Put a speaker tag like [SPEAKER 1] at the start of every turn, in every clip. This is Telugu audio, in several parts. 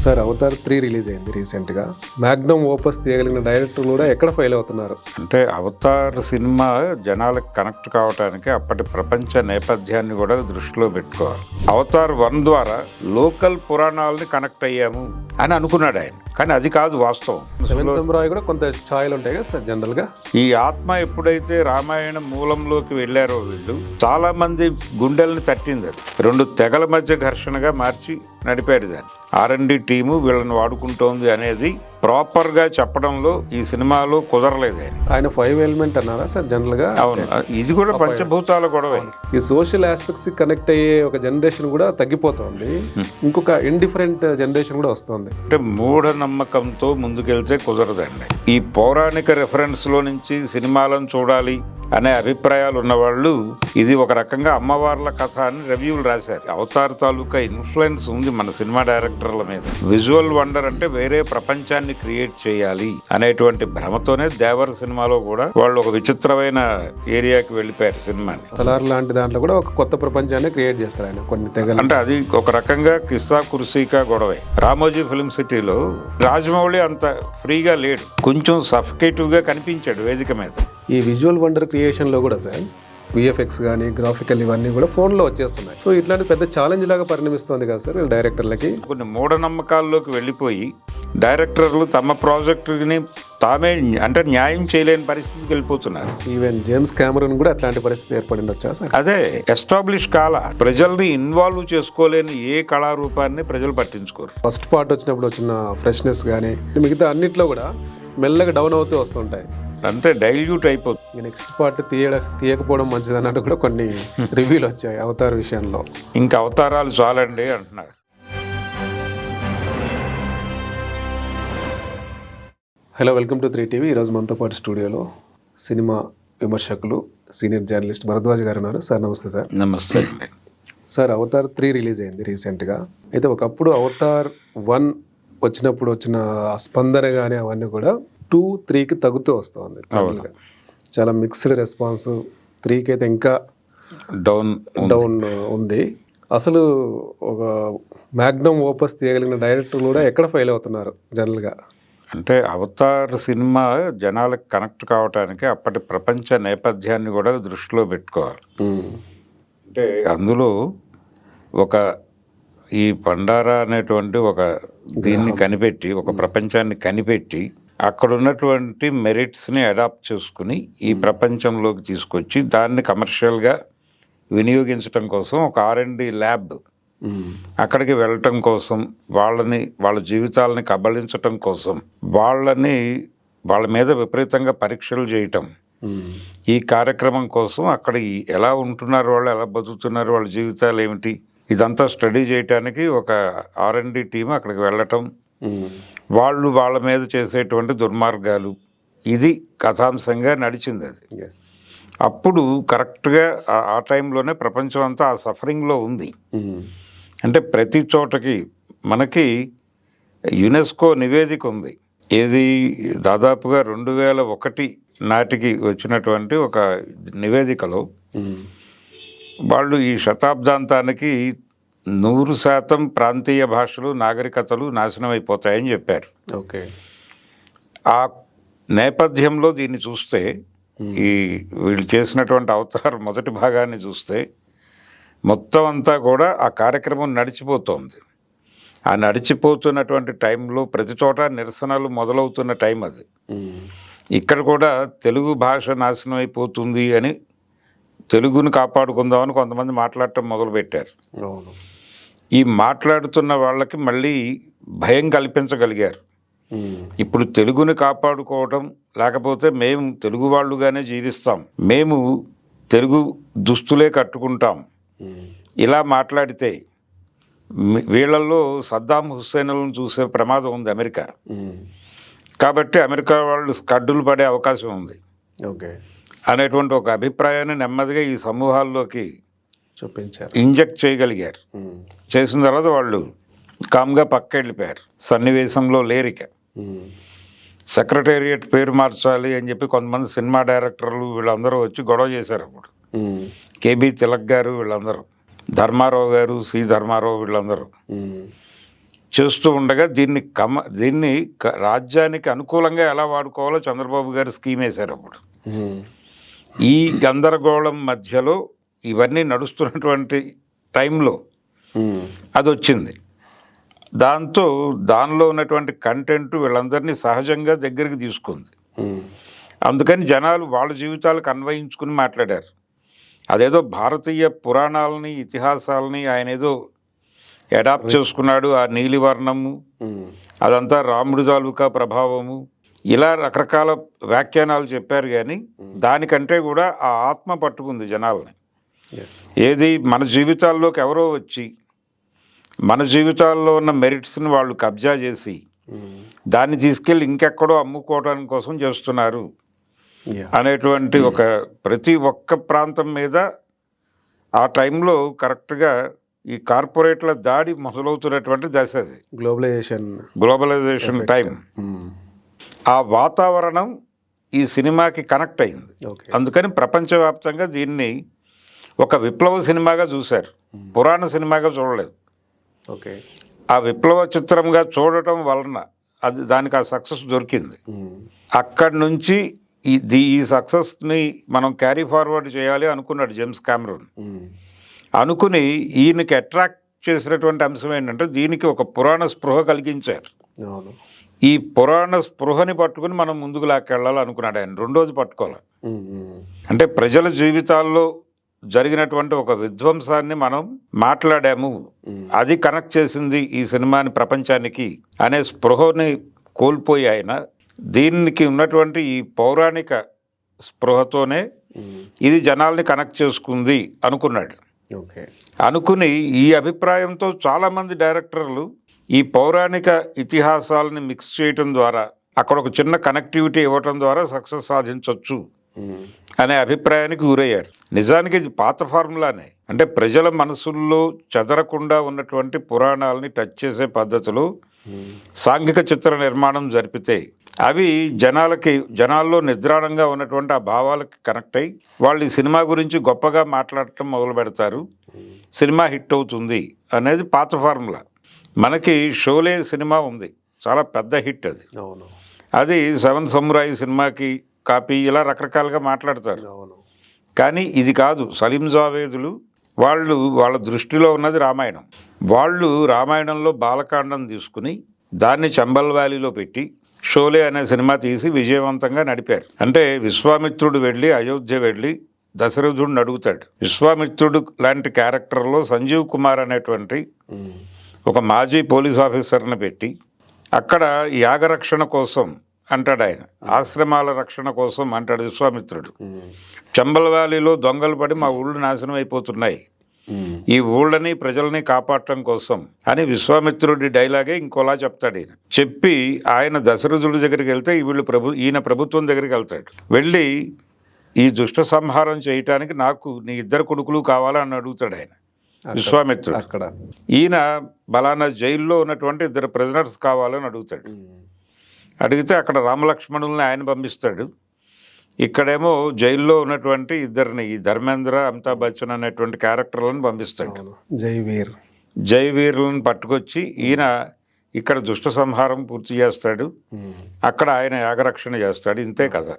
[SPEAKER 1] సార్ అవతార్ 3 రిలీజ్ అయింది రీసెంట్గా. మ్యాగ్నమ్ ఓపస్ తీయగలిగిన డైరెక్టర్లు కూడా ఎక్కడ ఫెయిల్ అవుతున్నారు?
[SPEAKER 2] అంటే అవతార్ సినిమా జనాలకు కనెక్ట్ కావడానికి అప్పటి ప్రపంచ నేపథ్యాన్ని కూడా దృష్టిలో పెట్టుకోవాలి. అవతార్ 1 ద్వారా లోకల్ పురాణాలని కనెక్ట్ అయ్యాము అని అనుకున్నాడు ఆయన, కానీ అది కాదు వాస్తవం.
[SPEAKER 1] సెవెన్ సమురాయ్ కూడా కొంత ఛాయలు ఉంటాయి కదా సార్ జనరల్గా.
[SPEAKER 2] ఈ ఆత్మ ఎప్పుడైతే రామాయణ మూలంలోకి వెళ్ళారో వీళ్ళు చాలా మంది గుండెల్ని తట్టింది. అది 2 తెగల మధ్య ఘర్షణగా మార్చి నడిపారు దాన్ని. R&D టీము వీళ్ళని వాడుకుంటోంది అనేది ప్రాపర్గా చెప్పడంలో ఈ సినిమాలో కుదరలేదు.
[SPEAKER 1] ఆయన 5 ఎలిమెంట్ అన్నారా సార్ జనరల్గా?
[SPEAKER 2] అవును, ఇది కూడా పంచభూతాల గొడవ.
[SPEAKER 1] ఈ సోషల్ ఆస్పెక్ట్స్ కనెక్ట్ అయ్యే ఒక జనరేషన్ కూడా తగ్గిపోతుంది, ఇంకొక ఇండిఫరెంట్ జనరేషన్ కూడా వస్తుంది.
[SPEAKER 2] అంటే మూఢనమ్మకంతో ముందుకెళ్తే కుదరదండి. ఈ పౌరాణిక రెఫరెన్స్ లో నుంచి సినిమాలను చూడాలి అనే అభిప్రాయాలు ఉన్నవాళ్ళు ఇది ఒక రకంగా అమ్మవార్ల కథ అని రివ్యూలు రాశారు. అవతార్ తాలూకా ఇన్ఫ్లుయెన్స్ ఉంది మన సినిమా డైరెక్టర్ల మీద. విజువల్ వండర్ అంటే వేరే ప్రపంచాన్ని క్రియేట్ చేయాలి అనేటువంటి భ్రమతోనే దేవర్ సినిమాలో కూడా వాళ్ళు ఒక విచిత్రమైన ఏరియాకి వెళ్ళిపోయారు సినిమాని.
[SPEAKER 1] సలార్ లాంటి దాంట్లో కూడా ఒక కొత్త ప్రపంచాన్ని క్రియేట్ చేస్తారు ఆయన కొన్ని తెగలు.
[SPEAKER 2] అంటే అది ఒక రకంగా కిస్సా కుర్సీకా గొడవే. రామోజీ ఫిల్మ్ సిటీలో రాజమౌళి అంత ఫ్రీగా లేడు, కొంచెం సఫికేటివ్ గా కనిపించాడు వేదిక మీద.
[SPEAKER 1] ఈ విజువల్ వండర్ క్రియేషన్లో కూడా సార్ VFX కానీ గ్రాఫికల్ ఇవన్నీ కూడా ఫోన్లో వచ్చేస్తున్నాయి. సో ఇట్లాంటి పెద్ద ఛాలెంజ్ లాగా పరిణమిస్తుంది కదా సార్ డైరెక్టర్లకి.
[SPEAKER 2] కొన్ని మూఢనమ్మకాల్లోకి వెళ్ళిపోయి డైరెక్టర్లు తమ ప్రాజెక్టుని తామే అంటే న్యాయం చేయలేని పరిస్థితికి వెళ్ళిపోతున్నారు.
[SPEAKER 1] ఈవెన్ జేమ్స్ కెమెరాన్ కూడా అట్లాంటి పరిస్థితి ఏర్పడింది వచ్చా సార్?
[SPEAKER 2] అదే ఎస్టాబ్లిష్ ప్రజల్ని ఇన్వాల్వ్ చేసుకోలేని ఏ కళారూపాన్ని ప్రజలు పట్టించుకోరు.
[SPEAKER 1] ఫస్ట్ పార్ట్ వచ్చినప్పుడు వచ్చిన ఫ్రెష్నెస్ కానీ మిగతా అన్నిట్లో కూడా మెల్లగా డౌన్ అవుతూ వస్తుంటాయి,
[SPEAKER 2] అంతే డైల్యూట్ అయిపోతుంది.
[SPEAKER 1] నెక్స్ట్ పార్ట్ తీయకపోవడం మంచిది అన్నట్టు కూడా కొన్ని రివ్యూలు వచ్చాయి అవతార్ విషయంలో.
[SPEAKER 2] ఇంకా అవతారాలు చాలండి అంటున్నారు.
[SPEAKER 1] Hello, welcome to 3TV. ఈరోజు మనతో పాటు స్టూడియోలో సినిమా విమర్శకులు సీనియర్ జర్నలిస్ట్ భరద్వాజ్ గారు ఉన్నారు. సార్ నమస్తే. సార్
[SPEAKER 2] నమస్తే అండి.
[SPEAKER 1] సార్ అవతార్ 3 రిలీజ్ అయింది రీసెంట్గా. అయితే ఒకప్పుడు అవతార్ 1 వచ్చినప్పుడు వచ్చిన స్పందన కానీ అవన్నీ కూడా 2, 3కి తగ్గుతూ వస్తుంది. చాలా మిక్స్డ్ రెస్పాన్స్. 3కి అయితే ఇంకా డౌన్ ఉంది. అసలు ఒక మ్యాగ్నమ్ ఓపస్ తీయగలిగిన డైరెక్టర్లు కూడా ఎక్కడ ఫెయిల్ అవుతున్నారు జనరల్గా?
[SPEAKER 2] అంటే అవతార్ సినిమా జనాలకు కనెక్ట్ కావడానికి అప్పటి ప్రపంచ నేపథ్యాన్ని కూడా దృష్టిలో పెట్టుకోవాలి. అంటే అందులో ఒక ఈ పండారా అనేటువంటి ఒక దీన్ని కనిపెట్టి, ఒక ప్రపంచాన్ని కనిపెట్టి అక్కడ ఉన్నటువంటి మెరిట్స్ని అడాప్ట్ చేసుకుని ఈ ప్రపంచంలోకి తీసుకొచ్చి దాన్ని కమర్షియల్గా వినియోగించడం కోసం ఒక R&D ల్యాబ్ అక్కడికి వెళ్ళటం కోసం, వాళ్ళ జీవితాలని కబళించటం కోసం, వాళ్ళ మీద విపరీతంగా పరీక్షలు చేయటం, ఈ కార్యక్రమం కోసం అక్కడ ఎలా ఉంటున్నారు వాళ్ళు, ఎలా బతుకుతున్నారు, వాళ్ళ జీవితాలు ఏమిటి, ఇదంతా స్టడీ చేయటానికి ఒక R&D టీం అక్కడికి వెళ్ళటం, వాళ్ళ మీద చేసేటువంటి దుర్మార్గాలు, ఇది కథాంశంగా నడిచింది. అది అప్పుడు కరెక్ట్గా ఆ టైంలోనే ప్రపంచం అంతా ఆ సఫరింగ్లో ఉంది. అంటే ప్రతి చోటకి మనకి యునెస్కో నివేదిక ఉంది. ఏది దాదాపుగా 2001 నాటికి వచ్చినటువంటి ఒక నివేదికలో వాళ్ళు ఈ శతాబ్దాంతానికి 100% ప్రాంతీయ భాషలు, నాగరికతలు నాశనం అయిపోతాయని చెప్పారు.
[SPEAKER 1] ఓకే.
[SPEAKER 2] ఆ నేపథ్యంలో దీన్ని చూస్తే, ఈ వీళ్ళు చేసినటువంటి అవతార్ మొదటి భాగాన్ని చూస్తే మొత్తం అంతా కూడా ఆ కార్యక్రమం నడిచిపోతోంది. ఆ నడిచిపోతున్నటువంటి టైంలో ప్రతి చోట నిరసనలు మొదలవుతున్న టైం అది. ఇక్కడ కూడా తెలుగు భాష నాశనం అయిపోతుంది అని, తెలుగును కాపాడుకుందామని కొంతమంది మాట్లాడటం మొదలుపెట్టారు. ఈ మాట్లాడుతున్న వాళ్ళకి మళ్ళీ భయం కల్పించగలిగారు. ఇప్పుడు తెలుగుని కాపాడుకోవటం, లేకపోతే మేము తెలుగు వాళ్ళుగానే జీవిస్తాం, మేము తెలుగు దుస్తులే కట్టుకుంటాం, ఇలా మాట్లాడితే వీళ్ళల్లో సద్దాం హుస్సేన్లను చూసే ప్రమాదం ఉంది అమెరికా. కాబట్టి అమెరికా వాళ్ళు స్కడ్డులు పడే అవకాశం ఉంది అనేటువంటి ఒక అభిప్రాయాన్ని నెమ్మదిగా ఈ సమూహాల్లోకి చూపించారు, ఇంజెక్ట్ చేయగలిగారు. చేసిన తర్వాత వాళ్ళు కామ్గా పక్క వెళ్ళిపోయారు, సన్నివేశంలో లేరిక. సెక్రటేరియట్ పేరు మార్చాలి అని చెప్పి కొంతమంది సినిమా డైరెక్టర్లు వీళ్ళందరూ వచ్చి గొడవ చేశారు. అప్పుడు KB తిలక్ గారు, వీళ్ళందరూ, ధర్మారావు గారు, C ధర్మారావు, వీళ్ళందరూ చేస్తూ ఉండగా దీన్ని రాజ్యానికి అనుకూలంగా ఎలా వాడుకోవాలో చంద్రబాబు గారు స్కీమ్ వేశారు అప్పుడు. ఈ గందరగోళం మధ్యలో ఇవన్నీ నడుస్తున్నటువంటి టైంలో అది వచ్చింది. దానిలో ఉన్నటువంటి కంటెంట్ వీళ్ళందరినీ సహజంగా దగ్గరికి తీసుకుంది. అందుకని జనాలు వాళ్ళ జీవితాలకు అన్వయించుకుని మాట్లాడారు. అదేదో భారతీయ పురాణాలని ఇతిహాసాలని ఆయన ఏదో అడాప్ట్ చేసుకున్నాడు, ఆ నీలివర్ణము అదంతా రాముడి తాలూకా ప్రభావము, ఇలా రకరకాల వ్యాఖ్యానాలు చెప్పారు. కానీ దానికంటే కూడా ఆ ఆత్మ పట్టుకుంది జనాల్ని. ఏది మన జీవితాల్లోకి ఎవరో వచ్చి మన జీవితాల్లో ఉన్న మెరిట్స్ని వాళ్ళు కబ్జా చేసి దాన్ని తీసుకెళ్ళి ఇంకెక్కడో అమ్ముకోవడానికి కోసం చేస్తున్నారు అనేటువంటి ఒక ప్రతి ఒక్క ప్రాంతం మీద ఆ టైంలో కరెక్ట్గా ఈ కార్పొరేట్ల దాడి మొదలవుతున్నటువంటి దశ అది. Globalisation time. ఆ వాతావరణం ఈ సినిమాకి కనెక్ట్ అయింది. అందుకని ప్రపంచవ్యాప్తంగా దీన్ని ఒక విప్లవ సినిమాగా చూశారు, పురాణ సినిమాగా చూడలేదు. ఆ విప్లవ చిత్రంగా చూడటం వలన దానికి ఆ సక్సెస్ దొరికింది. అక్కడి నుంచి ఈ సక్సెస్ని మనం క్యారీ ఫార్వర్డ్ చేయాలి అనుకున్నాడు జేమ్స్ కామెరూన్. అనుకుని ఈయనకి అట్రాక్ట్ చేసినటువంటి అంశం ఏంటంటే దీనికి ఒక పురాణ స్పృహ కలిగించారు. ఈ పురాణ స్పృహని పట్టుకుని మనం ముందుకు లాక్కెళ్ళాలి అనుకున్నాడు ఆయన. రెండోది పట్టుకోవాలి అంటే ప్రజల జీవితాల్లో జరిగినటువంటి ఒక విధ్వంసాన్ని మనం మాట్లాడాము, అది కనెక్ట్ చేసింది ఈ సినిమాని ప్రపంచానికి అనే స్పృహని కోల్పోయి ఆయన దీనికి ఉన్నటువంటి ఈ పౌరాణిక స్పృహతోనే ఇది జనాల్ని కనెక్ట్ చేసుకుంది అనుకున్నాడు. అనుకుని ఈ అభిప్రాయంతో చాలామంది డైరెక్టర్లు ఈ పౌరాణిక ఇతిహాసాలని మిక్స్ చేయటం ద్వారా అక్కడ ఒక చిన్న కనెక్టివిటీ ఇవ్వటం ద్వారా సక్సెస్ సాధించవచ్చు అనే అభిప్రాయానికి గురయ్యారు. నిజానికి ఇది పాత ఫార్ములానే. అంటే ప్రజల మనసుల్లో చెదరకుండా ఉన్నటువంటి పురాణాలని టచ్ చేసే పద్ధతులు సాంఘిక చిత్ర నిర్మాణం జరిపితే అవి జనాల్లో నిద్రాణంగా ఉన్నటువంటి ఆ భావాలకి కనెక్ట్ అయ్యి వాళ్ళు ఈ సినిమా గురించి గొప్పగా మాట్లాడటం మొదలు పెడతారు, సినిమా హిట్ అవుతుంది అనేది పాత ఫార్ములా. మనకి షోలే సినిమా ఉంది, చాలా పెద్ద హిట్ అది. అది 7 సమురాయి సినిమాకి కాపీ, ఇలా రకరకాలుగా మాట్లాడతారు. కానీ ఇది కాదు. సలీం జావేదులు వాళ్ళ దృష్టిలో ఉన్నది రామాయణం. వాళ్ళు రామాయణంలో బాలకాండం తీసుకుని దాన్ని చంబల్ వ్యాలీలో పెట్టి షోలే అనే సినిమా తీసి విజయవంతంగా నడిపారు. అంటే విశ్వామిత్రుడు వెళ్ళి అయోధ్య వెళ్ళి దశరథుడిని అడుగుతాడు. విశ్వామిత్రుడు లాంటి క్యారెక్టర్లో సంజీవ్ కుమార్ అనేటువంటి ఒక మాజీ పోలీస్ ఆఫీసర్ని పెట్టి అక్కడ యాగరక్షణ కోసం అంటాడు ఆయన, ఆశ్రమాల రక్షణ కోసం అంటాడు విశ్వామిత్రుడు. చంబల్ వ్యాలీలో దొంగలు పడి మా ఊళ్ళు నాశనం అయిపోతున్నాయి, ఈ ఊళ్ళని ప్రజల్ని కాపాడటం కోసం అని విశ్వామిత్రుడి డైలాగే ఇంకోలా చెప్తాడు ఈయన. చెప్పి ఆయన దశరథుడి దగ్గరికి వెళ్తే ఈయన ప్రభుత్వం దగ్గరికి వెళ్తాడు. వెళ్ళి ఈ దుష్ట సంహారం చేయటానికి నాకు నీ 2 కొడుకులు కావాలని అడుగుతాడు ఆయన విశ్వామిత్రుడు. అక్కడ ఈయన బలానా జైల్లో ఉన్నటువంటి 2 ప్రిజనర్స్ కావాలని అడుగుతాడు. అడిగితే అక్కడ రామలక్ష్మణుల్ని ఆయన పంపిస్తాడు. ఇక్కడేమో జైల్లో ఉన్నటువంటి 2 ఈ ధర్మేంద్ర, అమితాబ్ బచ్చన్ అనేటువంటి క్యారెక్టర్లను పంపిస్తాడు. జైవీరులను పట్టుకొచ్చి ఈయన ఇక్కడ దుష్ట సంహారం పూర్తి చేస్తాడు, అక్కడ ఆయన యాగరక్షణ చేస్తాడు. ఇంతే కదా.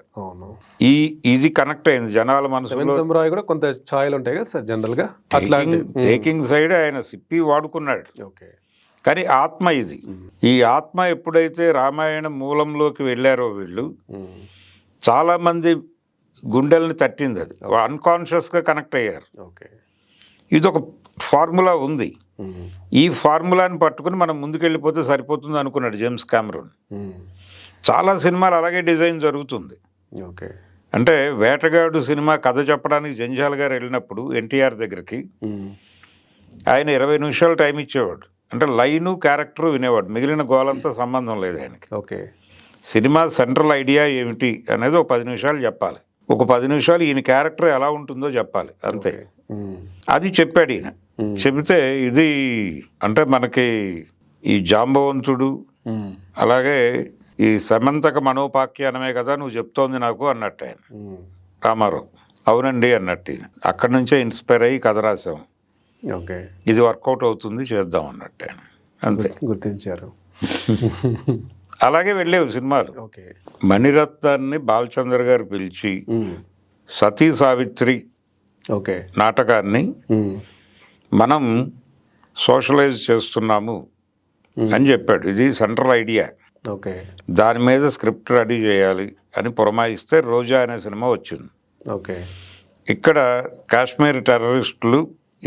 [SPEAKER 2] ఇది కనెక్ట్ అయింది జనాల మనసులో.
[SPEAKER 1] కూడా కొంత ఛాయలు ఉంటాయి కదా సార్ జనరల్ గా.
[SPEAKER 2] టేకింగ్ సైడ్ ఆయన సిప్పి వాడుకున్నాడు. కానీ ఆత్మ ఇది. ఈ ఆత్మ ఎప్పుడైతే రామాయణ మూలంలోకి వెళ్ళారో వీళ్ళు చాలా మంది గుండెల్ని తట్టింది. అది అన్కాన్షియస్గా కనెక్ట్ అయ్యారు. ఇది ఒక ఫార్ములా ఉంది, ఈ ఫార్ములాని పట్టుకుని మనం ముందుకెళ్ళిపోతే సరిపోతుంది అనుకున్నాడు జేమ్స్ కామెరూన్. చాలా సినిమాలు అలాగే డిజైన్ జరుగుతుంది. అంటే వేటగాడు సినిమా కథ చెప్పడానికి జంజాల్ గారు వెళ్ళినప్పుడు ఎన్టీఆర్ దగ్గరికి ఆయన 20 నిమిషాలు టైం ఇచ్చేవాడు. అంటే లైను క్యారెక్టరు వినేవాడు, మిగిలిన గోలంతా సంబంధం లేదు ఆయనకి. సినిమా సెంట్రల్ ఐడియా ఏమిటి అనేది ఒక 10 నిమిషాలు చెప్పాలి, ఒక 10 నిమిషాలు ఈయన క్యారెక్టర్ ఎలా ఉంటుందో చెప్పాలి, అంతే. అది చెప్పాడు ఈయన. చెబితే ఇది అంటే మనకి ఈ జాంబవంతుడు అలాగే ఈ సమంతక మనోపాఖ్యానమే కదా నువ్వు చెప్తోంది నాకు అన్నట్టు ఆయన రామారావు. అవునండి అన్నట్టు. అక్కడి నుంచే ఇన్స్పైర్ అయ్యి కథ రాసాం, ఇది వర్కౌట్ అవుతుంది చేద్దాం అన్నట్టు ఆయన. అంతే.
[SPEAKER 1] గుర్తించారు.
[SPEAKER 2] అలాగే వెళ్ళేవి సినిమాలు.
[SPEAKER 1] ఓకే.
[SPEAKER 2] మణిరత్నాన్ని బాలచంద్ర గారు పిలిచి సతీ సావిత్రి
[SPEAKER 1] ఓకే.
[SPEAKER 2] నాటకాన్ని మనం సోషలైజ్ చేస్తున్నాము అని చెప్పాడు. ఇది సెంట్రల్ ఐడియా.
[SPEAKER 1] ఓకే.
[SPEAKER 2] దాని మీద స్క్రిప్ట్ రెడీ చేయాలి అని పురమాయిస్తే రోజా అనే సినిమా వచ్చింది.
[SPEAKER 1] ఓకే.
[SPEAKER 2] ఇక్కడ కాశ్మీర్ టెర్రరిస్టులు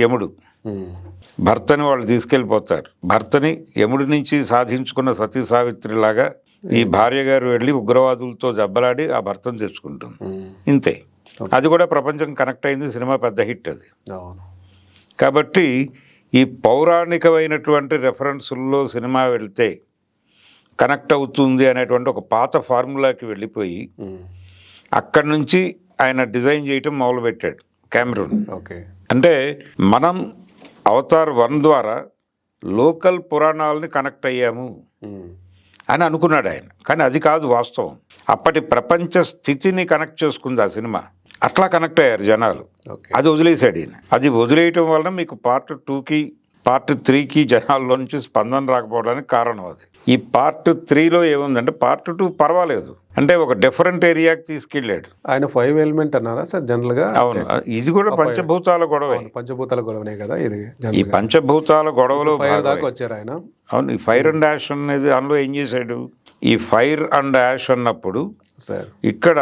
[SPEAKER 2] యముడు భర్తని వాళ్ళు తీసుకెళ్ళిపోతారు. భర్తని యముడి నుంచి సాధించుకున్న సతీ సావిత్రి లాగా ఈ భార్య గారు వెళ్ళి ఉగ్రవాదులతో దెబ్బలాడి ఆ భర్తను తెచ్చుకుంటుంది. ఇంతే. అది కూడా ప్రపంచం కనెక్ట్ అయింది. సినిమా పెద్ద హిట్ అది. కాబట్టి ఈ పౌరాణికమైనటువంటి రెఫరెన్సుల్లో సినిమా వెళ్తే కనెక్ట్ అవుతుంది అనేటువంటి ఒక పాత ఫార్ములాకి వెళ్ళిపోయి అక్కడి నుంచి ఆయన డిజైన్ చేయటం మొదలుపెట్టాడు కెమెరూన్.
[SPEAKER 1] ఓకే.
[SPEAKER 2] అంటే మనం అవతార్ 1 ద్వారా లోకల్ పురాణాలని కనెక్ట్ అయ్యాము అని అనుకున్నాడు ఆయన. కానీ అది కాదు వాస్తవం. అప్పటి ప్రపంచ స్థితిని కనెక్ట్ చేసుకుంది ఆ సినిమా. అట్లా కనెక్ట్ అయ్యారు జనాలు. అది వదిలేశాడు ఈయన. అది వదిలేయటం వలన మీకు పార్ట్ 2కి పార్ట్ 3కి జనాల్లో నుంచి స్పందన రాకపోవడానికి కారణం అది. ఈ పార్ట్ 3లో ఏముందంటే పార్ట్ 2 పర్వాలేదు, అంటే ఒక డిఫరెంట్ ఏరియాకి తీసుకెళ్ళాడు
[SPEAKER 1] ఆయన. 5 ఎలిమెంట్ అన్నారా సార్ జనరల్ గా?
[SPEAKER 2] అవును. ఇది కూడా పంచభూతాల గొడవ.
[SPEAKER 1] పంచభూతాల గొడవనే కదా ఇది.
[SPEAKER 2] ఈ పంచభూతాల గొడవలో
[SPEAKER 1] దాకా వచ్చారు ఆయన.
[SPEAKER 2] అవును. ఈ ఫైర్ అండ్ యాష్ అనేది అందులో ఏం చేశాడు? ఈ ఫైర్ అండ్ యాష్ అన్నప్పుడు
[SPEAKER 1] సార్
[SPEAKER 2] ఇక్కడ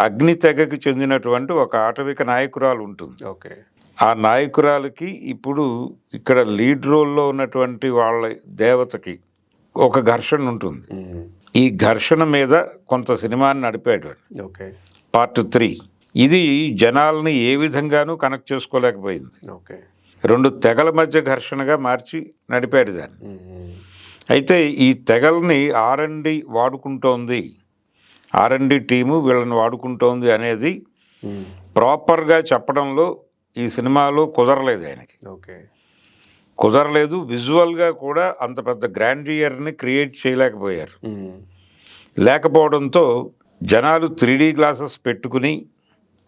[SPEAKER 2] అగ్ని తెగకి చెందినటువంటి ఒక ఆటవిక నాయకురాలు ఉంటుంది.
[SPEAKER 1] ఓకే.
[SPEAKER 2] ఆ నాయకురాలకి ఇప్పుడు ఇక్కడ లీడ్ రోల్లో ఉన్నటువంటి వాళ్ళ దేవతకి ఒక ఘర్షణ ఉంటుంది. ఈ ఘర్షణ మీద కొంత సినిమాని నడిపాడు.
[SPEAKER 1] ఓకే.
[SPEAKER 2] పార్ట్ 3 ఇది జనాల్ని ఏ విధంగానూ కనెక్ట్ చేసుకోలేకపోయింది.
[SPEAKER 1] ఓకే.
[SPEAKER 2] 2 తెగల మధ్య ఘర్షణగా మార్చి నడిపాడు దాన్ని. అయితే ఈ తెగల్ని R&D వాడుకుంటోంది, R&D టీము వీళ్ళని వాడుకుంటోంది అనేది ప్రాపర్గా చెప్పడంలో ఈ సినిమాలో కుదరలేదు ఆయనకి.
[SPEAKER 1] ఓకే.
[SPEAKER 2] కుదరలేదు. విజువల్గా కూడా అంత పెద్ద గ్రాండియర్ని క్రియేట్ చేయలేకపోయారు. లేకపోవడంతో జనాలు 3D గ్లాసెస్ పెట్టుకుని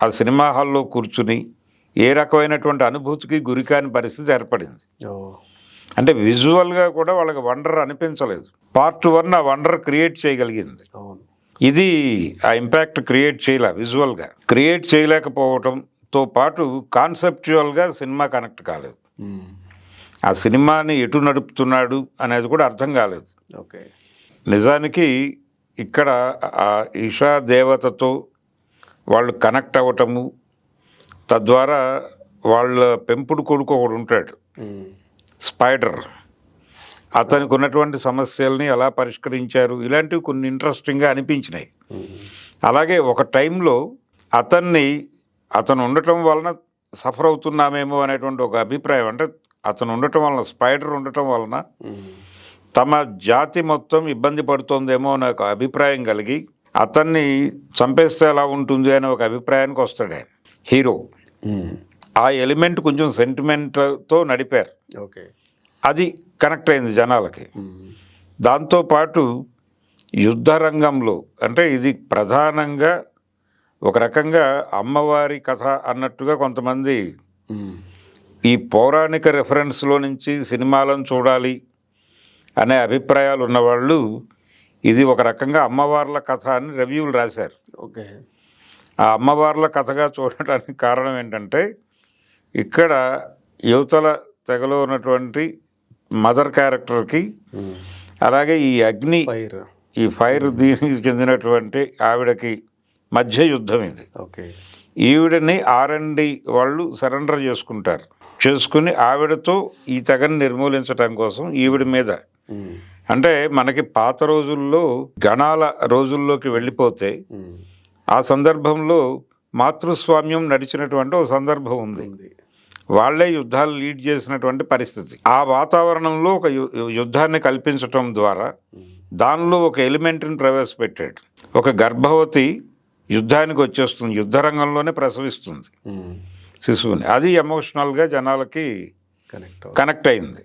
[SPEAKER 2] ఆ సినిమా హాల్లో కూర్చుని ఏ రకమైనటువంటి అనుభూతికి గురికాని పరిస్థితి ఏర్పడింది. అంటే విజువల్గా కూడా వాళ్ళకి వండర్ అనిపించలేదు. పార్ట్ 1 ఆ వండర్ క్రియేట్ చేయగలిగింది. ఇది ఆ ఇంపాక్ట్ క్రియేట్ విజువల్గా క్రియేట్ చేయలేకపోవడంతో పాటు కాన్సెప్చువల్గా సినిమా కనెక్ట్ కాలేదు. ఆ సినిమాని ఎటు నడుపుతున్నాడు అనేది కూడా అర్థం కాలేదు.
[SPEAKER 1] ఓకే.
[SPEAKER 2] నిజానికి ఇక్కడ ఆ ఈషా దేవతతో వాళ్ళు కనెక్ట్ అవ్వటము, తద్వారా వాళ్ళ పెంపుడు కొడుకు ఒకడు ఉంటాడు స్పైడర్, అతనికి ఉన్నటువంటి సమస్యల్ని ఎలా పరిష్కరించారు, ఇలాంటివి కొన్ని ఇంట్రెస్టింగ్గా అనిపించినాయి. అలాగే ఒక టైంలో అతను ఉండటం వలన సఫర్ అవుతున్నామేమో అనేటువంటి ఒక అభిప్రాయం, అంటే అతను ఉండటం వలన, స్పైడర్ ఉండటం వలన తమ జాతి మొత్తం ఇబ్బంది పడుతుందేమో అనే ఒక అభిప్రాయం కలిగి అతన్ని చంపేస్తే ఎలా ఉంటుంది అనే ఒక అభిప్రాయానికి వస్తాడు ఆయన హీరో. ఆ ఎలిమెంట్ కొంచెం సెంటిమెంట్తో నడిపారు.
[SPEAKER 1] ఓకే.
[SPEAKER 2] అది కనెక్ట్ అయింది జనాలకి. దాంతోపాటు యుద్ధ రంగంలో, అంటే ఇది ప్రధానంగా ఒక రకంగా అమ్మవారి కథ అన్నట్టుగా కొంతమంది ఈ పౌరాణిక రెఫరెన్స్లో నుంచి సినిమాలను చూడాలి అనే అభిప్రాయాలు ఉన్నవాళ్ళు ఇది ఒక రకంగా అమ్మవార్ల కథ అని రివ్యూలు రాశారు.
[SPEAKER 1] ఓకే.
[SPEAKER 2] ఆ అమ్మవార్ల కథగా చూడటానికి కారణం ఏంటంటే ఇక్కడ యువతల తెగలో ఉన్నటువంటి మదర్ క్యారెక్టర్కి, అలాగే ఈ అగ్ని ఈ ఫైర్ దీనికి చెందినటువంటి ఆవిడకి మధ్య యుద్ధం ఇది.
[SPEAKER 1] ఓకే.
[SPEAKER 2] ఈవిడని R&D వాళ్ళు సరెండర్ చేసుకుని ఆవిడతో ఈ తెగని నిర్మూలించడం కోసం ఈవిడ మీద, అంటే మనకి పాత రోజుల్లో గణాల రోజుల్లోకి వెళ్ళిపోతే ఆ సందర్భంలో మాతృస్వామ్యం నడిచినటువంటి ఒక సందర్భం ఉంది. వాళ్లే యుద్ధాలు లీడ్ చేసినటువంటి పరిస్థితి. ఆ వాతావరణంలో ఒక యుద్ధాన్ని కల్పించటం ద్వారా దానిలో ఒక ఎలిమెంట్ని ప్రవేశపెట్టాడు. ఒక గర్భవతి యుద్ధానికి వచ్చేస్తుంది, యుద్ధ రంగంలోనే ప్రసవిస్తుంది శిశువుని. అది ఎమోషనల్గా జనాలకి కనెక్ట్ అయింది.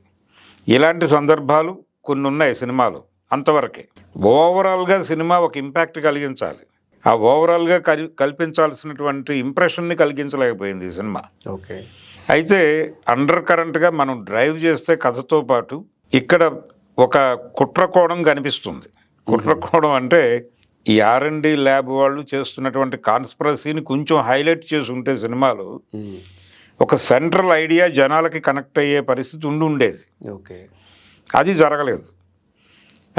[SPEAKER 2] ఇలాంటి సందర్భాలు కొన్ని ఉన్నాయి సినిమాలో. అంతవరకే. ఓవరాల్గా సినిమా ఒక ఇంపాక్ట్ కలిగించాలి. ఆ ఓవరాల్గా కల్పించాల్సినటువంటి ఇంప్రెషన్ని కలిగించలేకపోయింది ఈ సినిమా.
[SPEAKER 1] ఓకే.
[SPEAKER 2] అయితే అండర్ కరెంట్గా మనం డ్రైవ్ చేస్తే కథతో పాటు ఇక్కడ ఒక కుట్రకోణం కనిపిస్తుంది. కుట్రకోణం అంటే ఈ R&D ల్యాబ్ వాళ్ళు చేస్తున్నటువంటి కాన్స్పిరసీని కొంచెం హైలైట్ చేసి ఉంటే సినిమాలు ఒక సెంట్రల్ ఐడియా జనాలకి కనెక్ట్ అయ్యే పరిస్థితి ఉండేది.
[SPEAKER 1] ఓకే,
[SPEAKER 2] అది జరగలేదు.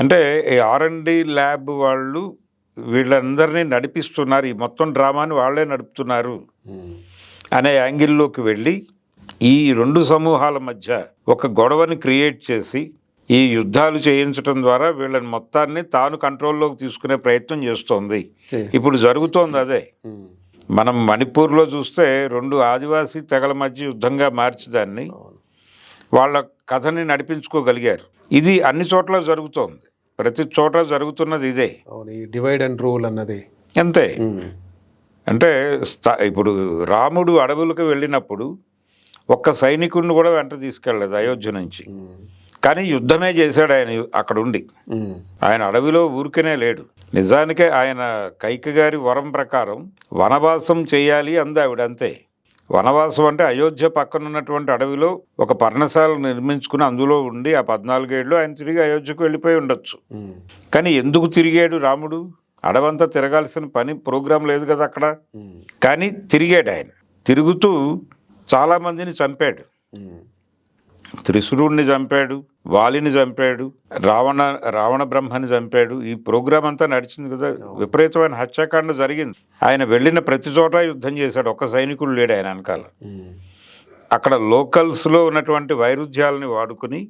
[SPEAKER 2] అంటే ఈ R&D ల్యాబ్ వాళ్ళు వీళ్ళందరినీ నడిపిస్తున్నారు, ఈ మొత్తం డ్రామాని వాళ్ళే నడుపుతున్నారు అనే యాంగిల్లోకి వెళ్ళి ఈ రెండు సమూహాల మధ్య ఒక గొడవని క్రియేట్ చేసి ఈ యుద్ధాలు చేయించడం ద్వారా వీళ్ళని మొత్తాన్ని తాను కంట్రోల్లోకి తీసుకునే ప్రయత్నం చేస్తోంది. ఇప్పుడు జరుగుతోంది అదే. మనం మణిపూర్లో చూస్తే 2 ఆదివాసీ తెగల మధ్య యుద్ధంగా మార్చి దాన్ని వాళ్ళ కథని నడిపించుకోగలిగారు. ఇది అన్ని చోట్ల జరుగుతోంది, ప్రతి చోట జరుగుతున్నది ఇదే.
[SPEAKER 1] డివైడ్ అండ్ రూల్ అన్నది
[SPEAKER 2] అంతే. అంటే ఇప్పుడు రాముడు అడవులకు వెళ్ళినప్పుడు ఒక్క సైనికుడిని కూడా వెంట తీసుకెళ్ళలేదు అయోధ్య నుంచి, కానీ యుద్ధమే చేశాడు ఆయన అక్కడ ఉండి. ఆయన అడవిలో ఊరికనే లేడు. నిజానికే ఆయన కైక గారి వరం ప్రకారం వనవాసం చేయాలి అంది ఆవిడ, అంతే. వనవాసం అంటే అయోధ్య పక్కన ఉన్నటువంటి అడవిలో ఒక పర్ణశాల నిర్మించుకుని అందులో ఉండి ఆ 14 ఏళ్ళు ఆయన తిరిగి అయోధ్యకు వెళ్ళిపోయి ఉండొచ్చు. కానీ ఎందుకు తిరిగాడు రాముడు? అడవంతా తిరగాల్సిన పని ప్రోగ్రాం లేదు కదా అక్కడ. కానీ తిరిగాడు. ఆయన తిరుగుతూ చాలామందిని చంపాడు. త్రిశూరుణ్ణి చంపాడు, వాలిని చంపాడు, రావణ బ్రహ్మని చంపాడు. ఈ ప్రోగ్రాం అంతా నడిచింది కదా, విపరీతమైన హత్యాకాండ జరిగింది. ఆయన వెళ్ళిన ప్రతి చోట యుద్ధం చేశాడు, ఒక్క సైనికుడు లేడు ఆయన వెనకాల. అక్కడ లోకల్స్లో ఉన్నటువంటి వైరుధ్యాలని వాడుకుని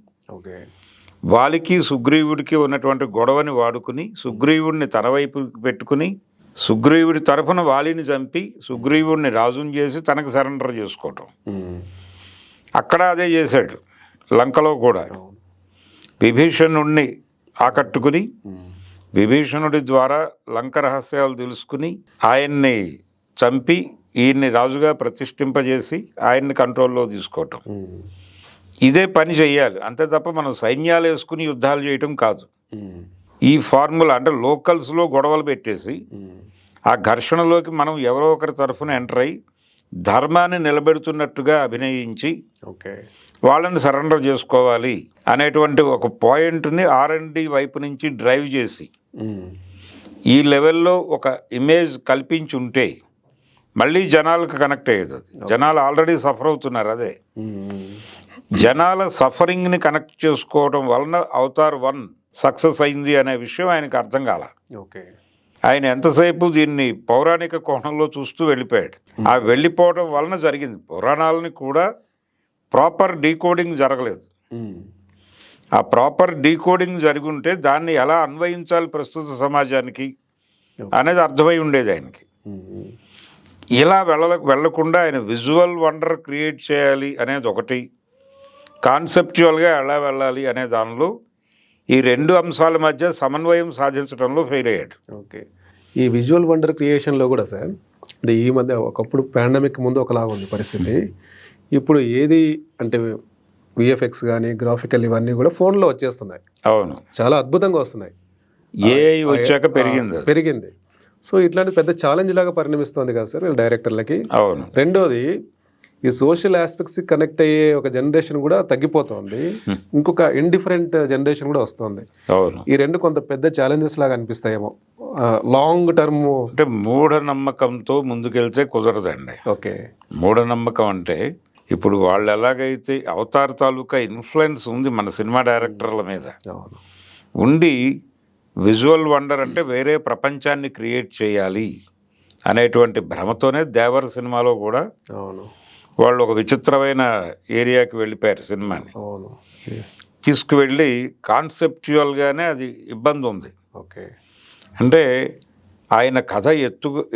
[SPEAKER 2] వాలికి సుగ్రీవుడికి ఉన్నటువంటి గొడవని వాడుకుని సుగ్రీవుడిని తన వైపు పెట్టుకుని సుగ్రీవుడి తరఫున వాలిని చంపి సుగ్రీవుడిని రాజుని చేసి తనకు సరెండర్ చేసుకోవటం. అక్కడ అదే చేశాడు. లంకలో కూడా విభీషణుడిని ఆకట్టుకుని విభీషణుడి ద్వారా లంక రహస్యాలు తెలుసుకుని ఆయన్ని చంపి ఈయన్ని రాజుగా ప్రతిష్ఠింపజేసి ఆయన్ని కంట్రోల్లో తీసుకోవటం. ఇదే పని చెయ్యాలి, అంతే తప్ప మనం సైన్యాలు వేసుకుని యుద్ధాలు చేయటం కాదు. ఈ ఫార్ములా అంటే లోకల్స్లో గొడవలు పెట్టేసి ఆ ఘర్షణలోకి మనం ఎవరో ఒకరి తరఫున ఎంటర్ అయ్యి ధర్మాన్ని నిలబెడుతున్నట్టుగా అభినయించి వాళ్ళని సరెండర్ చేసుకోవాలి అనేటువంటి ఒక పాయింట్ని R&D వైపు నుంచి డ్రైవ్ చేసి ఈ లెవెల్లో ఒక ఇమేజ్ కల్పించి ఉంటే మళ్ళీ జనాలకు కనెక్ట్ అయ్యేది. అది జనాలు ఆల్రెడీ సఫర్ అవుతున్నారు. అదే జనాల సఫరింగ్ని కనెక్ట్ చేసుకోవడం వలన అవతార్ 1 సక్సెస్ అయింది అనే విషయం ఆయనకు అర్థం కాల. ఆయన ఎంతసేపు దీన్ని పౌరాణిక కోణంలో చూస్తూ వెళ్ళిపోయాడు. ఆ వెళ్ళిపోవడం వలన జరిగింది. పురాణాలని కూడా ప్రాపర్ డీకోడింగ్ జరగలేదు. ఆ ప్రాపర్ డీకోడింగ్ జరిగి ఉంటే దాన్ని ఎలా అన్వయించాలి ప్రస్తుత సమాజానికి అనేది అర్థమై ఉండేది ఆయనకి. ఇలా వెళ్ళకుండా ఆయన విజువల్ వండర్ క్రియేట్ చేయాలి అనేది ఒకటి, కాన్సెప్చువల్గా ఎలా వెళ్ళాలి అనే దానిలో ఈ 2 అంశాల మధ్య సమన్వయం సాధించడంలో ఫెయిల్ అయ్యాడు.
[SPEAKER 1] ఓకే, ఈ విజువల్ వండర్ క్రియేషన్లో కూడా సార్, అంటే ఈ మధ్య ఒకప్పుడు పాండమిక్ ముందు ఒకలాగా ఉంది పరిస్థితి, ఇప్పుడు ఏది అంటే VFX కానీ గ్రాఫికల్ ఇవన్నీ కూడా ఫోన్లో వచ్చేస్తున్నాయి.
[SPEAKER 2] అవును,
[SPEAKER 1] చాలా అద్భుతంగా వస్తున్నాయి.
[SPEAKER 2] AI వచ్చాక
[SPEAKER 1] పెరిగింది. సో ఇట్లాంటి పెద్ద ఛాలెంజ్ లాగా పరిణమిస్తుంది కదా సార్ వీళ్ళ డైరెక్టర్లకి.
[SPEAKER 2] అవును.
[SPEAKER 1] రెండోది, ఈ సోషల్ ఆస్పెక్ట్స్ కనెక్ట్ అయ్యే ఒక జనరేషన్ కూడా తగ్గిపోతుంది, ఇంకొక ఇండిఫరెంట్ జనరేషన్ కూడా వస్తుంది.
[SPEAKER 2] అవును,
[SPEAKER 1] ఈ 2 కొంత పెద్ద ఛాలెంజెస్ లాగా అనిపిస్తాయేమో లాంగ్ టర్మ్.
[SPEAKER 2] అంటే మూఢనమ్మకంతో ముందుకెళ్తే కుదరదండి.
[SPEAKER 1] ఓకే,
[SPEAKER 2] మూఢనమ్మకం అంటే ఇప్పుడు వాళ్ళు ఎలాగైతే అవతార్ తాలూకా ఇన్ఫ్లుయెన్స్ ఉంది మన సినిమా డైరెక్టర్ల మీద ఉండి, విజువల్ వండర్ అంటే వేరే ప్రపంచాన్ని క్రియేట్ చేయాలి అనేటువంటి భ్రమతోనే దేవర సినిమాలో కూడా వాళ్ళు ఒక విచిత్రమైన ఏరియాకి వెళ్ళిపోయారు. సినిమాని తీసుకువెళ్ళి కాన్సెప్చువల్గానే అది ఇబ్బంది ఉంది.
[SPEAKER 1] ఓకే,
[SPEAKER 2] అంటే ఆయన కథ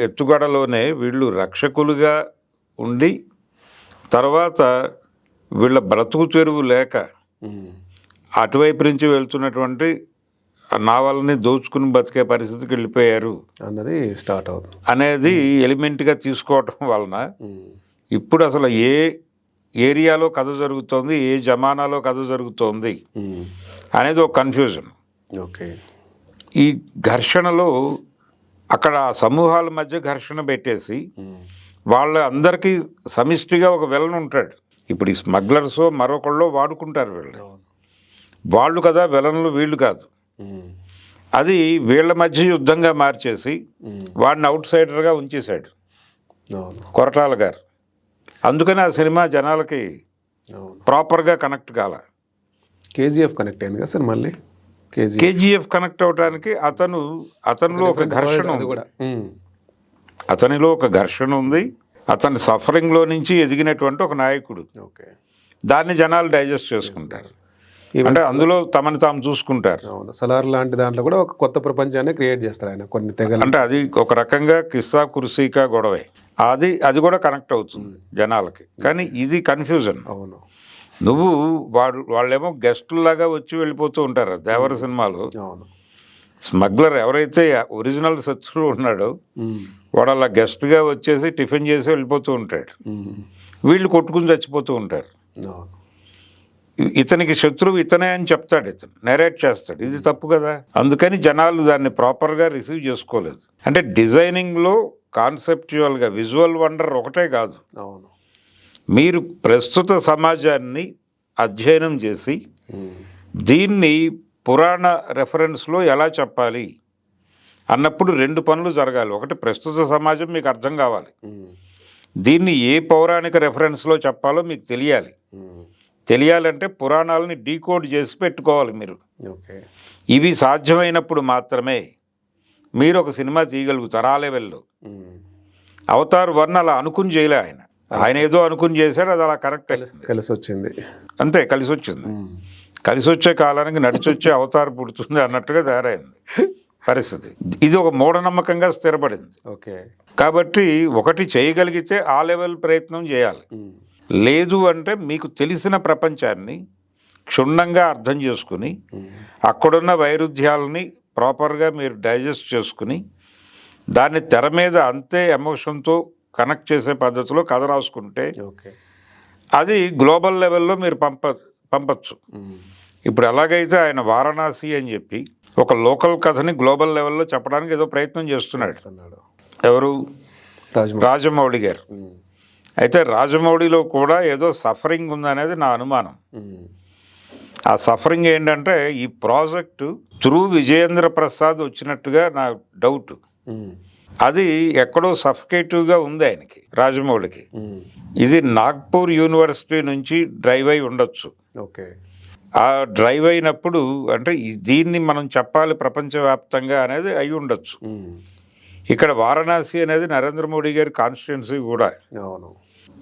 [SPEAKER 2] ఎత్తుగడలోనే వీళ్ళు రక్షకులుగా ఉండి తర్వాత వీళ్ళ బ్రతుకు తెరువు లేక అటువైపు నుంచి వెళ్తున్నటువంటి నావల్ని దోచుకుని బతికే పరిస్థితికి వెళ్ళిపోయారు
[SPEAKER 1] అన్నది స్టార్ట్ అవుతుంది
[SPEAKER 2] అనేది ఎలిమెంట్గా తీసుకోవటం వలన ఇప్పుడు అసలు ఏ ఏరియాలో కథ జరుగుతోంది, ఏ జమానాలో కథ జరుగుతోంది అనేది ఒక కన్ఫ్యూజన్.
[SPEAKER 1] ఓకే,
[SPEAKER 2] ఈ ఘర్షణలో అక్కడ సమూహాల మధ్య ఘర్షణ పెట్టేసి వాళ్ళ అందరికీ సమిష్టిగా ఒక విలన్ ఉంటాడు. ఇప్పుడు ఈ స్మగ్లర్స్ మరొకళ్ళు వాడుకుంటారు వీళ్ళు. వాళ్ళు కదా విలన్లు, వీళ్ళు కాదు. అది వీళ్ళ మధ్య యుద్ధంగా మార్చేసి వాడిని అవుట్ సైడర్గా ఉంచేశాడు కొరటాల గారు. అందుకని ఆ సినిమా జనాలకి ప్రాపర్గా కనెక్ట్ కాల.
[SPEAKER 1] కేజీఎఫ్ కనెక్ట్ అయింది కదా సార్ మళ్ళీ.
[SPEAKER 2] కేజీఎఫ్ కనెక్ట్ అవడానికి అతనిలో ఒక ఘర్షణ ఉంది, అతనిలో ఒక ఘర్షణ ఉంది, అతని సఫరింగ్లో నుంచి ఎదిగినటువంటి ఒక నాయకుడు. దాన్ని జనాలు డైజెస్ట్ చేసుకుంటారు, అంటే అందులో తమని తాము చూసుకుంటారు.
[SPEAKER 1] సలార్ లాంటి దాంట్లో కూడా ఒక కొత్త ప్రపంచాన్ని క్రియేట్ చేస్తారు ఆయన కొన్ని తెగలు.
[SPEAKER 2] అంటే అది ఒక రకంగా కిస్సా కుర్సీకా గొడవే, అది కూడా కనెక్ట్ అవుతుంది జనాలకి. కానీ ఇది కన్ఫ్యూజన్.
[SPEAKER 1] అవును,
[SPEAKER 2] నువ్వు వాళ్ళేమో గెస్టులాగా వచ్చి వెళ్ళిపోతూ ఉంటారు దేవర సినిమాలో. స్మగ్లర్ ఎవరైతే ఒరిజినల్ శత్రువు ఉన్నాడో వాడు అలా గెస్ట్గా వచ్చేసి టిఫిన్ చేసి వెళ్ళిపోతూ ఉంటాడు, వీళ్ళు కొట్టుకుని చచ్చిపోతూ ఉంటారు. ఇతనికి శత్రువు ఇతనే అని చెప్తాడు, ఇతను నెరేట్ చేస్తాడు. ఇది తప్పు కదా. అందుకని జనాలు దాన్ని ప్రాపర్గా రిసీవ్ చేసుకోలేదు. అంటే డిజైనింగ్లో కాన్సెప్చువల్గా విజువల్ వండర్ ఒకటే కాదు, మీరు ప్రస్తుత సమాజాన్ని అధ్యయనం చేసి దీన్ని పురాణ రెఫరెన్స్లో ఎలా చెప్పాలి అన్నప్పుడు 2 పనులు జరగాలి. ఒకటి, ప్రస్తుత సమాజం మీకు అర్థం కావాలి, దీన్ని ఏ పౌరాణిక రెఫరెన్స్లో చెప్పాలో మీకు తెలియాలంటే పురాణాలని డీకోడ్ చేసి పెట్టుకోవాలి మీరు. ఇవి సాధ్యమైనప్పుడు మాత్రమే మీరు ఒక సినిమా తీయగలుగుతారు ఆ లెవెల్లో. అవతార్ 1 అలా అనుకుని చేయలే ఆయన ఏదో అనుకుని చేశాడు, అది అలా కరెక్ట్
[SPEAKER 1] కలిసి వచ్చింది.
[SPEAKER 2] అంతే, కలిసి వచ్చింది. కలిసి వచ్చే కాలానికి నడిచొచ్చే అవతార్ పుడుతుంది అన్నట్టుగా తయారైంది పరిస్థితి. ఇది ఒక మూఢనమ్మకంగా స్థిరపడింది. కాబట్టి ఒకటి చేయగలిగితే ఆ లెవెల్ ప్రయత్నం చేయాలి. లేదు అంటే మీకు తెలిసిన ప్రపంచాన్ని క్షుణ్ణంగా అర్థం చేసుకుని అక్కడున్న వైరుధ్యాలని ప్రాపర్గా మీరు డైజెస్ట్ చేసుకుని దాన్ని తెర మీద అంతే ఎమోషన్తో కనెక్ట్ చేసే పద్ధతిలో కథ రాసుకుంటే అది గ్లోబల్ లెవెల్లో మీరు పంపచ్చు. ఇప్పుడు ఎలాగైతే ఆయన వారణాసి అని చెప్పి ఒక లోకల్ కథని గ్లోబల్ లెవెల్లో చెప్పడానికి ఏదో ప్రయత్నం చేస్తున్నాడు. ఎవరు? రాజమౌళి గారు. అయితే రాజమౌళిలో కూడా ఏదో సఫరింగ్ ఉందనేది నా అనుమానం. ఆ సఫరింగ్ ఏంటంటే ఈ ప్రాజెక్టు త్రూ విజయేంద్ర ప్రసాద్ వచ్చినట్టుగా నా డౌట్. అది ఎక్కడో సఫికేటివ్గా ఉంది ఆయనకి, రాజమౌళికి. ఇది నాగ్పూర్ యూనివర్సిటీ నుంచి డ్రైవ్ అయి ఉండొచ్చు. ఆ డ్రైవ్ అయినప్పుడు అంటే దీన్ని మనం చెప్పాలి ప్రపంచవ్యాప్తంగా అనేది అయి ఉండొచ్చు. ఇక్కడ వారణాసి అనేది నరేంద్ర మోడీ గారి కాన్స్టిట్యున్సీ కూడా.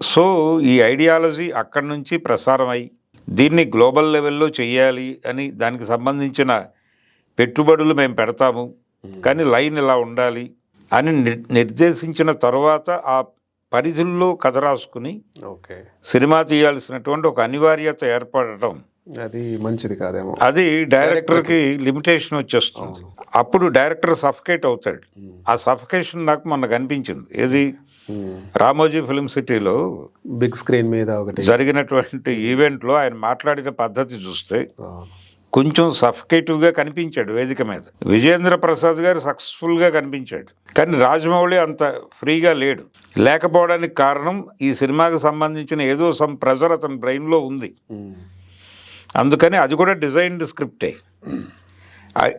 [SPEAKER 2] సో ఈ ఐడియాలజీ అక్కడి నుంచి ప్రసారం అయ్యి దీన్ని గ్లోబల్ లెవెల్లో చెయ్యాలి అని దానికి సంబంధించిన పెట్టుబడులు మేము పెడతాము, కానీ లైన్ ఇలా ఉండాలి అని నిర్దేశించిన తర్వాత ఆ పరిధుల్లో కథ రాసుకుని సినిమా తీయాల్సినటువంటి ఒక అనివార్యత ఏర్పడటం
[SPEAKER 1] అది మంచిది కాదేమో.
[SPEAKER 2] అది డైరెక్టర్కి లిమిటేషన్ వచ్చేస్తుంది. అప్పుడు డైరెక్టర్ సఫకేట్ అవుతాడు. ఆ సఫకేషన్ నాకు మొన్న కనిపించింది. ఏది? రామోజీ ఫిల్మ్ సిటీలో
[SPEAKER 1] బిగ్ స్క్రీన్ మీద ఒకటి
[SPEAKER 2] జరిగినటువంటి ఈవెంట్లో ఆయన మాట్లాడిన పద్ధతి చూస్తే కొంచెం సఫకేటివ్గా కనిపించాడు వేదిక మీద. విజయేంద్ర ప్రసాద్ గారు సక్సెస్ఫుల్గా కనిపించాడు, కానీ రాజమౌళి అంత ఫ్రీగా లేడు. లేకపోవడానికి కారణం ఈ సినిమాకి సంబంధించిన ఏదో సమ్ ప్రెజర్ అతని బ్రెయిన్లో ఉంది. అందుకని అది కూడా డిజైన్డ్ స్క్రిప్టే.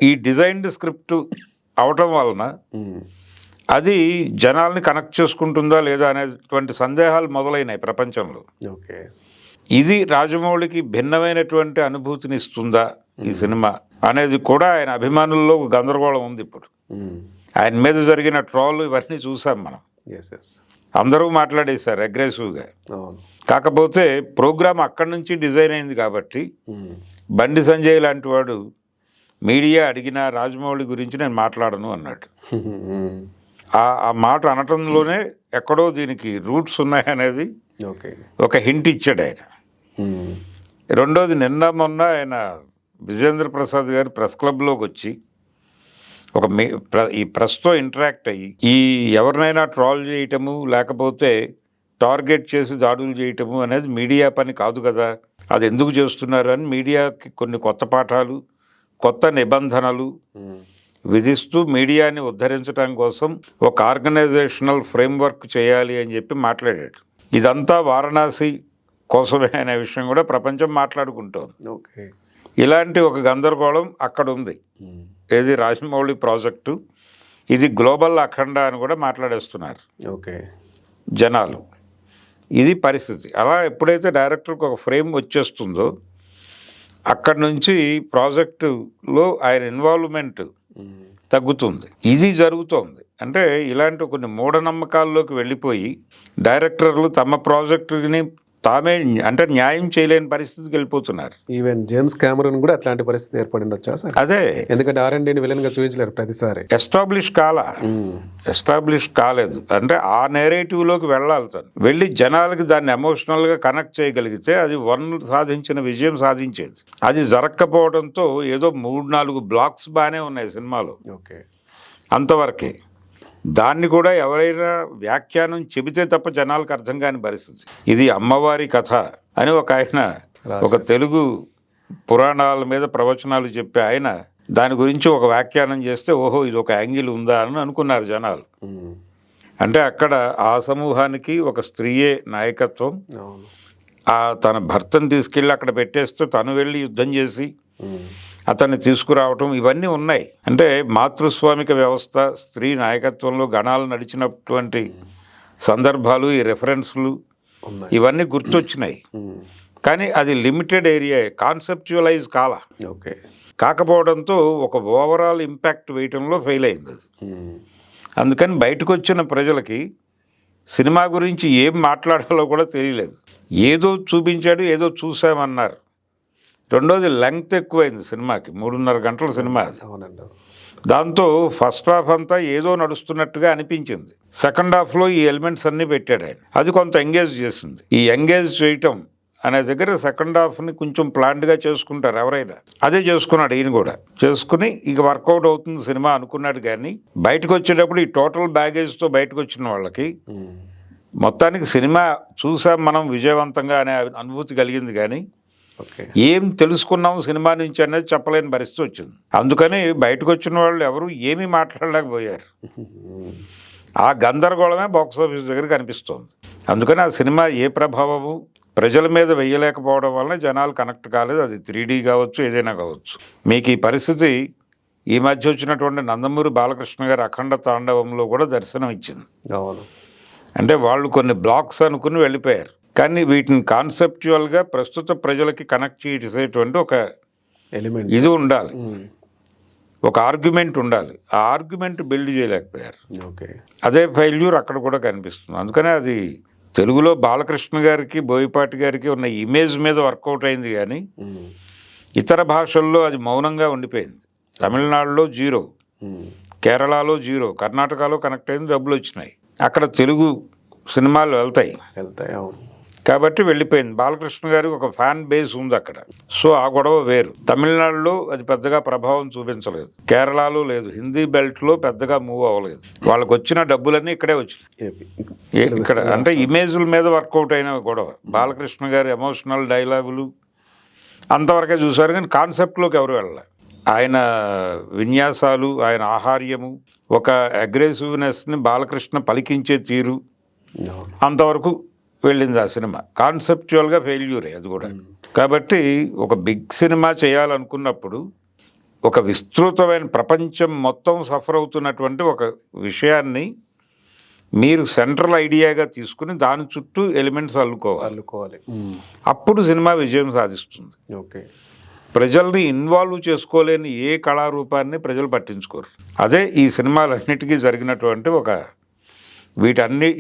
[SPEAKER 2] ఈ డిజైన్డ్ స్క్రిప్ట్ అవటం వలన అది జనాల్ని కనెక్ట్ చేసుకుంటుందా లేదా అనేటువంటి సందేహాలు మొదలైనాయి ప్రపంచంలో. ఇది రాజమౌళికి భిన్నమైనటువంటి అనుభూతిని ఇస్తుందా ఈ సినిమా అనేది కూడా ఆయన అభిమానుల్లో గందరగోళం ఉంది. ఇప్పుడు ఆయన మీద జరిగిన ట్రోల్ ఇవన్నీ చూసాం మనం. అందరూ మాట్లాడేశారు అగ్రెసివ్గా. కాకపోతే ప్రోగ్రామ్ అక్కడి నుంచి డిజైన్ అయింది కాబట్టి బండి సంజయ్ లాంటి వాడు మీడియా అడిగినా రాజమౌళి గురించి నేను మాట్లాడను అన్నాడు. ఆ మాట అనటంలోనే ఎక్కడో దీనికి రూట్స్ ఉన్నాయనేది ఒక హింట్ ఇచ్చాడు ఆయన. రెండోది, నిన్న మొన్న ఆయన విజయేంద్ర ప్రసాద్ గారు ప్రెస్ క్లబ్లోకి వచ్చి ఈ ప్రెస్తో ఇంటరాక్ట్ అయ్యి ఈ ఎవరినైనా ట్రాల్ చేయటము లేకపోతే టార్గెట్ చేసి దాడులు చేయటము అనేది మీడియా పని కాదు కదా, అది ఎందుకు చేస్తున్నారు అని మీడియాకి కొన్ని కొత్త పాఠాలు, కొత్త నిబంధనలు విధిస్తూ మీడియాని ఉద్ధరించడం కోసం ఒక ఆర్గనైజేషనల్ ఫ్రేమ్వర్క్ చేయాలి అని చెప్పి మాట్లాడాడు. ఇదంతా వారణాసి కోసమే అనే విషయం కూడా ప్రపంచం మాట్లాడుకుంటోంది. ఇలాంటి ఒక గందరగోళం అక్కడ ఉంది. ఏది రాజమౌళి ప్రాజెక్టు, ఇది గ్లోబల్ అఖండ అని కూడా మాట్లాడేస్తున్నారు
[SPEAKER 1] ఓకే
[SPEAKER 2] జనాలు. ఇది పరిస్థితి. అలా ఎప్పుడైతే డైరెక్టర్కి ఒక ఫ్రేమ్ వచ్చేస్తుందో అక్కడి నుంచి ప్రాజెక్టులో ఆయన ఇన్వాల్వ్మెంట్ తగ్గుతుంది. ఇది జరుగుతోంది. అంటే ఇలాంటి కొన్ని మూఢనమ్మకాల్లోకి వెళ్ళిపోయి డైరెక్టర్లు తమ ప్రాజెక్టుని తామే అంటే న్యాయం చేయలేని పరిస్థితికి వెళ్ళిపోతున్నారు.
[SPEAKER 1] ఈవెన్ జేమ్స్ కెమెరాన్ కూడా అట్లాంటి పరిస్థితి ఏర్పడింది వచ్చా సార్?
[SPEAKER 2] అదే,
[SPEAKER 1] ఎందుకంటే R&Dని విలన్ గా చూపించలేరు ప్రతిసారి.
[SPEAKER 2] ఎస్టాబ్లిష్ కాలేదు. అంటే ఆ నేరేటివ్లోకి వెళ్ళాలి. తను వెళ్ళి జనాలకి దాన్ని ఎమోషనల్గా కనెక్ట్ చేయగలిగితే అది సాధించిన విజయం సాధించేది. అది జరగకపోవడంతో ఏదో 3-4 బ్లాక్స్ బాగానే ఉన్నాయి సినిమాలో,
[SPEAKER 1] ఓకే
[SPEAKER 2] అంతవరకే. దాన్ని కూడా ఎవరైనా వ్యాఖ్యానం చెబితే తప్ప జనాలకు అర్థం కాని పరిస్థితి. ఇది అమ్మవారి కథ అని ఒక ఆయన, ఒక తెలుగు పురాణాల మీద ప్రవచనాలు చెప్పే ఆయన దాని గురించి ఒక వ్యాఖ్యానం చేస్తే ఓహో ఇది ఒక యాంగిల్ ఉందా అని అనుకున్నారు జనాలు. అంటే అక్కడ ఆ సమూహానికి ఒక స్త్రీయే నాయకత్వం. తన భర్తను తీసుకెళ్ళి అక్కడ పెట్టేస్తే తను వెళ్ళి యుద్ధం చేసి అతన్ని తీసుకురావటం ఇవన్నీ ఉన్నాయి. అంటే మాతృస్వామిక వ్యవస్థ, స్త్రీ నాయకత్వంలో గణాలు నడిచినటువంటి సందర్భాలు, ఈ రెఫరెన్స్లు ఇవన్నీ గుర్తొచ్చినాయి. కానీ అది లిమిటెడ్ ఏరియా, కాన్సెప్చువలైజ్ కాకపోవడంతో ఒక ఓవరాల్ ఇంపాక్ట్ వేయటంలో ఫెయిల్ అయింది అది. అందుకని బయటకు వచ్చిన ప్రజలకి సినిమా గురించి ఏం మాట్లాడాలో కూడా తెలియలేదు. ఏదో చూపించాడు, ఏదో చూసామన్నారు. రెండోది లెంగ్త్ ఎక్కువైంది సినిమాకి, 3.5 గంటల సినిమా అది. దాంతో ఫస్ట్ హాఫ్ అంతా ఏదో నడుస్తున్నట్టుగా అనిపించింది. సెకండ్ హాఫ్లో ఈ ఎలిమెంట్స్ అన్నీ పెట్టాడు ఆయన. అది కొంత ఎంగేజ్ చేసింది. ఈ ఎంగేజ్ చేయటం అనే దగ్గర సెకండ్ హాఫ్ని కొంచెం ప్లాన్డ్గా చేసుకుంటారు ఎవరైనా. అదే చేసుకున్నాడు ఈయన కూడా. చేసుకుని ఇక వర్కౌట్ అవుతుంది సినిమా అనుకున్నాడు. కానీ బయటకు వచ్చేటప్పుడు ఈ టోటల్ బ్యాగేజ్తో బయటకు వచ్చిన వాళ్ళకి మొత్తానికి సినిమా చూసాం మనం విజయవంతంగా అనే అనుభూతి కలిగింది. కానీ ఏం తెలుసుకున్నాం సినిమా నుంచి అనేది చెప్పలేని పరిస్థితి వచ్చింది. అందుకని బయటకు వచ్చిన వాళ్ళు ఎవరు ఏమీ మాట్లాడలేకపోయారు. ఆ గందరగోళమే బాక్సాఫీస్ దగ్గర కనిపిస్తోంది. అందుకని ఆ సినిమా ఏ ప్రభావము ప్రజల మీద వెయ్యలేకపోవడం వల్ల జనాలు కనెక్ట్ కాలేదు. అది 3D కావచ్చు, ఏదైనా కావచ్చు. మీకు ఈ పరిస్థితి ఈ మధ్య వచ్చినటువంటి నందమూరి బాలకృష్ణ గారి అఖండ తాండవంలో కూడా దర్శనం ఇచ్చింది. అంటే వాళ్ళు కొన్ని బ్లాక్స్ అనుకుని వెళ్ళిపోయారు. కానీ వీటిని కాన్సెప్చువల్గా ప్రస్తుత ప్రజలకి కనెక్ట్ చేసేటువంటి ఒక ఎలిమెంట్ ఇది ఉండాలి, ఒక ఆర్గ్యుమెంట్ ఉండాలి. ఆ ఆర్గ్యుమెంట్ బిల్డ్ చేయలేకపోయారు. అదే ఫెయిల్యూర్ అక్కడ కూడా కనిపిస్తుంది. అందుకనే అది తెలుగులో బాలకృష్ణ గారికి, బోయపాటి గారికి ఉన్న ఇమేజ్ మీద వర్కౌట్ అయింది. కానీ ఇతర భాషల్లో అది మౌనంగా ఉండిపోయింది. తమిళనాడులో 0, కేరళలో 0, కర్ణాటకలో కనెక్ట్ అయింది, డబ్బులు వచ్చినాయి. అక్కడ తెలుగు సినిమాలు వెళ్తాయి. కాబట్టి వెళ్ళిపోయింది. బాలకృష్ణ గారికి ఒక ఫ్యాన్ బేస్ ఉంది అక్కడ. సో ఆ గొడవ వేరు. తమిళనాడులో అది పెద్దగా ప్రభావం చూపించలేదు, కేరళలో లేదు, హిందీ బెల్ట్లో పెద్దగా మూవ్ అవ్వలేదు. వాళ్ళకి వచ్చిన డబ్బులన్నీ ఇక్కడే వచ్చినాయి. ఇక్కడ అంటే ఇమేజ్ల మీద వర్కౌట్ అయిన గొడవ. బాలకృష్ణ గారి ఎమోషనల్ డైలాగులు అంతవరకే చూశారు. కానీ కాన్సెప్ట్లోకి ఎవరు వెళ్ళాలి. ఆయన విన్యాసాలు, ఆయన ఆహార్యము, ఒక అగ్రెసివ్నెస్ని బాలకృష్ణ పలికించే తీరు, అంతవరకు వెళ్ళింది ఆ సినిమా. కాన్సెప్చువల్గా ఫెయిల్యూరే అది కూడా. కాబట్టి ఒక బిగ్ సినిమా చేయాలనుకున్నప్పుడు ఒక విస్తృతమైన ప్రపంచం మొత్తం సఫర్ అవుతున్నటువంటి ఒక విషయాన్ని మీరు సెంట్రల్ ఐడియాగా తీసుకుని దాని చుట్టూ ఎలిమెంట్స్ అల్లుకోవాలి. అప్పుడు సినిమా విజయం సాధిస్తుంది. ప్రజల్ని ఇన్వాల్వ్ చేసుకోలేని ఏ కళారూపాన్ని ప్రజలు పట్టించుకోరు. అదే ఈ సినిమాలన్నిటికీ జరిగినటువంటి ఒక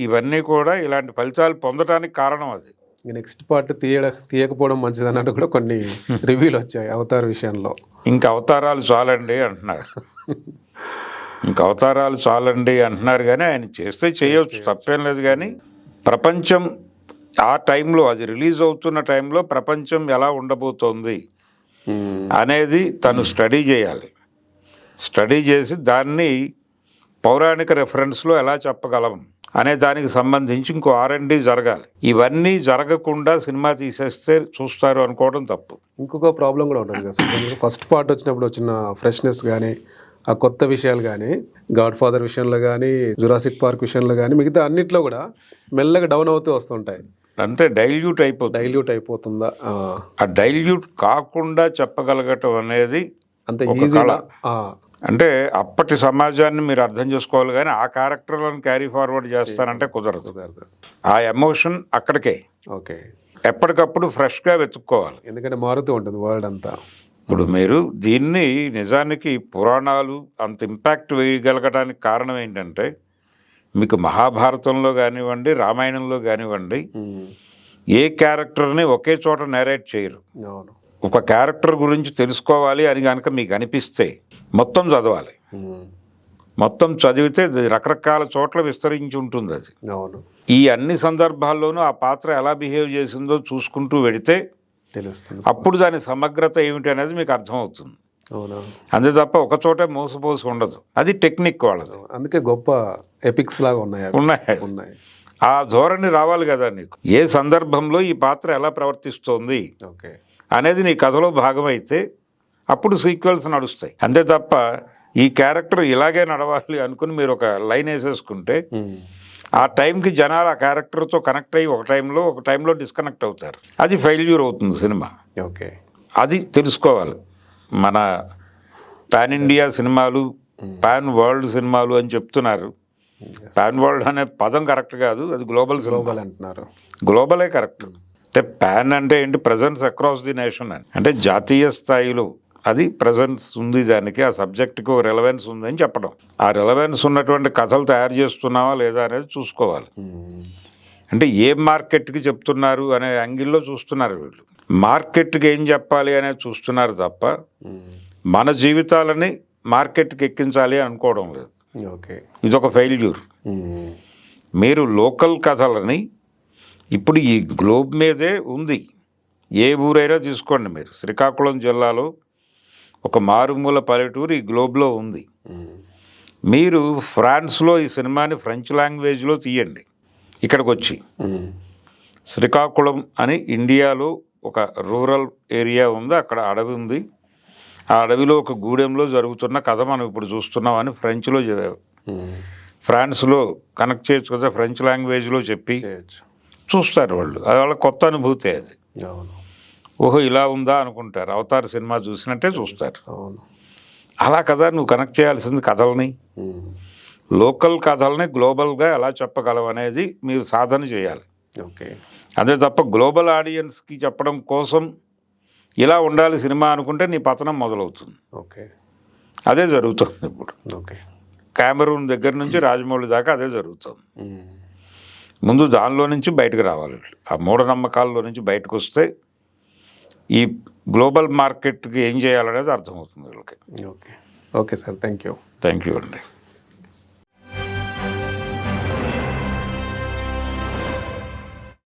[SPEAKER 2] ఇవన్నీ కూడా ఇలాంటి ఫలితాలు పొందడానికి కారణం. అది
[SPEAKER 1] నెక్స్ట్ పార్ట్ తీయకపోవడం మంచిది అన్నట్టు కూడా కొన్ని రివ్యూలు వచ్చాయి అవతార్ విషయంలో.
[SPEAKER 2] ఇంకా అవతారాలు చాలండి అంటున్నారు. కానీ ఆయన చేస్తే చేయవచ్చు, తప్పేం లేదు. కానీ ప్రపంచం ఆ టైంలో, అది రిలీజ్ అవుతున్న టైంలో ప్రపంచం ఎలా ఉండబోతోంది అనేది తను స్టడీ చేయాలి. స్టడీ చేసి దాన్ని పౌరాణిక రెఫరెన్స్లో ఎలా చెప్పగలం అనే దానికి సంబంధించి ఇంకో R&D జరగాలి. ఇవన్నీ జరగకుండా సినిమా తీసేస్తే చూస్తారు అనుకోవడం తప్పు.
[SPEAKER 1] ఇంకొక ప్రాబ్లం కూడా ఉంటుంది కదా సార్. ఫస్ట్ పార్ట్ వచ్చినప్పుడు వచ్చిన ఫ్రెష్నెస్ కానీ, ఆ కొత్త విషయాలు కానీ, గాడ్ ఫాదర్ విషయంలో కానీ, జురాసిక్ పార్క్ విషయంలో కానీ, మిగతా అన్నిట్లో కూడా మెల్లగా డౌన్ అవుతూ వస్తుంటాయి.
[SPEAKER 2] అంటే డైల్యూట్ అయిపోతుంది.
[SPEAKER 1] డైల్యూట్ అయిపోతుందా?
[SPEAKER 2] ఆ డైల్యూట్ కాకుండా చెప్పగలగటం అనేది
[SPEAKER 1] అంత
[SPEAKER 2] ఒక
[SPEAKER 1] ఈజీగా
[SPEAKER 2] కళ. అంటే అప్పటి సమాజాన్ని మీరు అర్థం చేసుకోవాలి, కానీ ఆ క్యారెక్టర్లను క్యారీ ఫార్వర్డ్ చేస్తారంటే కుదరదు. ఆ ఎమోషన్ అక్కడికే
[SPEAKER 1] ఓకే.
[SPEAKER 2] ఎప్పటికప్పుడు ఫ్రెష్గా వెతుక్కోవాలి.
[SPEAKER 1] ఎందుకంటే మారుతూ ఉంటుంది వరల్డ్ అంతా.
[SPEAKER 2] ఇప్పుడు మీరు దీన్ని నిజానికి పురాణాలు అంత ఇంపాక్ట్ వేయగలగడానికి కారణం ఏంటంటే, మీకు మహాభారతంలో కానివ్వండి, రామాయణంలో కానివ్వండి, ఏ క్యారెక్టర్ని ఒకే చోట నేరేట్ చేయరు.
[SPEAKER 1] అవును.
[SPEAKER 2] ఒక క్యారెక్టర్ గురించి తెలుసుకోవాలి అని కనుక మీకు అనిపిస్తే మొత్తం చదవాలి. మొత్తం చదివితే రకరకాల చోట్ల విస్తరించి ఉంటుంది అది.
[SPEAKER 1] అవును.
[SPEAKER 2] ఈ అన్ని సందర్భాల్లోనూ ఆ పాత్ర ఎలా బిహేవ్ చేసిందో చూసుకుంటూ వెడితే
[SPEAKER 1] తెలుస్తుంది.
[SPEAKER 2] అప్పుడు దాని సమగ్రత ఏమిటి అనేది మీకు అర్థమవుతుంది.
[SPEAKER 1] అవునా?
[SPEAKER 2] అంతే తప్ప ఒక చోటే మోసపోసి ఉండదు. అది టెక్నిక్ వాళ్ళది.
[SPEAKER 1] అందుకే గొప్ప ఎపిక్స్ లాగా ఉన్నాయి.
[SPEAKER 2] ఆ ధోరణి రావాలి కదా నీకు. ఏ సందర్భంలో ఈ పాత్ర ఎలా ప్రవర్తిస్తోంది
[SPEAKER 1] ఓకే
[SPEAKER 2] అనేది నీ కథలో భాగమైతే అప్పుడు సీక్వెల్స్ నడుస్తాయి. అంతే తప్ప ఈ క్యారెక్టర్ ఇలాగే నడవాలి అనుకుని మీరు ఒక లైన్ వేసేసుకుంటే ఆ టైంకి జనాలు ఆ క్యారెక్టర్తో కనెక్ట్ అయ్యి ఒక టైంలో డిస్కనెక్ట్ అవుతారు. అది ఫెయిల్యూర్ అవుతుంది సినిమా.
[SPEAKER 1] ఓకే.
[SPEAKER 2] అది తెలుసుకోవాలి. మన పాన్ ఇండియా సినిమాలు, పాన్ వరల్డ్ సినిమాలు అని చెప్తున్నారు. పాన్ వరల్డ్ అనే పదం కరెక్ట్ కాదు, అది గ్లోబల్
[SPEAKER 1] అంటున్నారు.
[SPEAKER 2] గ్లోబలే కరెక్ట్. అంటే పాన్ అంటే ఏంటి? ప్రజెన్స్ అక్రాస్ ది నేషన్ అని. అంటే జాతీయ స్థాయిలో అది ప్రజెన్స్ ఉంది, దానికి ఆ సబ్జెక్ట్కి ఒక రెలవెన్స్ ఉందని చెప్పడం. ఆ రెలవెన్స్ ఉన్నటువంటి కథలు తయారు చేస్తున్నావా లేదా అనేది చూసుకోవాలి. అంటే ఏ మార్కెట్కి చెప్తున్నారు అనే యాంగిల్లో చూస్తున్నారు వీళ్ళు. మార్కెట్కి ఏం చెప్పాలి అనేది చూస్తున్నారు తప్ప మన జీవితాలని మార్కెట్కి ఎక్కించాలి అనుకోవడం లేదు.
[SPEAKER 1] ఓకే.
[SPEAKER 2] ఇదొక ఫెయిల్యూర్. మీరు లోకల్ కథలని ఇప్పుడు ఈ గ్లోబ్ మీదే ఉంది. ఏ ఊరైనా తీసుకోండి మీరు. శ్రీకాకుళం జిల్లాలో ఒక మారుమూల పల్లెటూరు ఈ గ్లోబ్లో ఉంది. మీరు ఫ్రాన్స్లో ఈ సినిమాని ఫ్రెంచ్ లాంగ్వేజ్లో తీయండి. ఇక్కడికి వచ్చి శ్రీకాకుళం అని ఇండియాలో ఒక రూరల్ ఏరియా ఉంది, అక్కడ అడవి ఉంది. ఆ అడవిలో ఒక గూడెంలో జరుగుతున్న కథ మనం ఇప్పుడు చూస్తున్నామని ఫ్రెంచ్లో ఫ్రాన్స్లో కనెక్ట్ చేయొచ్చు కదా, ఫ్రెంచ్ లాంగ్వేజ్లో చెప్పి చూస్తారు వాళ్ళు. అది వాళ్ళ కొత్త అనుభూతి. అది ఓహో ఇలా ఉందా అనుకుంటారు. అవతార్ సినిమా చూసినట్టే చూస్తారు. అలా కదా నువ్వు కనెక్ట్ చేయాల్సింది కథల్ని. లోకల్ కథల్ని గ్లోబల్గా ఎలా చెప్పగలవు అనేది మీరు సాధన చేయాలి.
[SPEAKER 1] ఓకే.
[SPEAKER 2] అదే తప్ప గ్లోబల్ ఆడియన్స్కి చెప్పడం కోసం ఇలా ఉండాలి సినిమా అనుకుంటే నీ పతనం మొదలవుతుంది.
[SPEAKER 1] ఓకే.
[SPEAKER 2] అదే జరుగుతుంది ఇప్పుడు.
[SPEAKER 1] ఓకే.
[SPEAKER 2] కెమెరూన్ దగ్గర నుంచి రాజమౌళి దాకా అదే జరుగుతుంది. ముందు దానిలో నుంచి బయటకు రావాలి. ఆ మూఢనమ్మకాల్లో నుంచి బయటకు వస్తే ఈ గ్లోబల్ మార్కెట్కి ఏం చేయాలనేది అర్థమవుతుంది వీళ్ళకి.
[SPEAKER 1] Okay. Okay sir, thank you
[SPEAKER 2] అండి.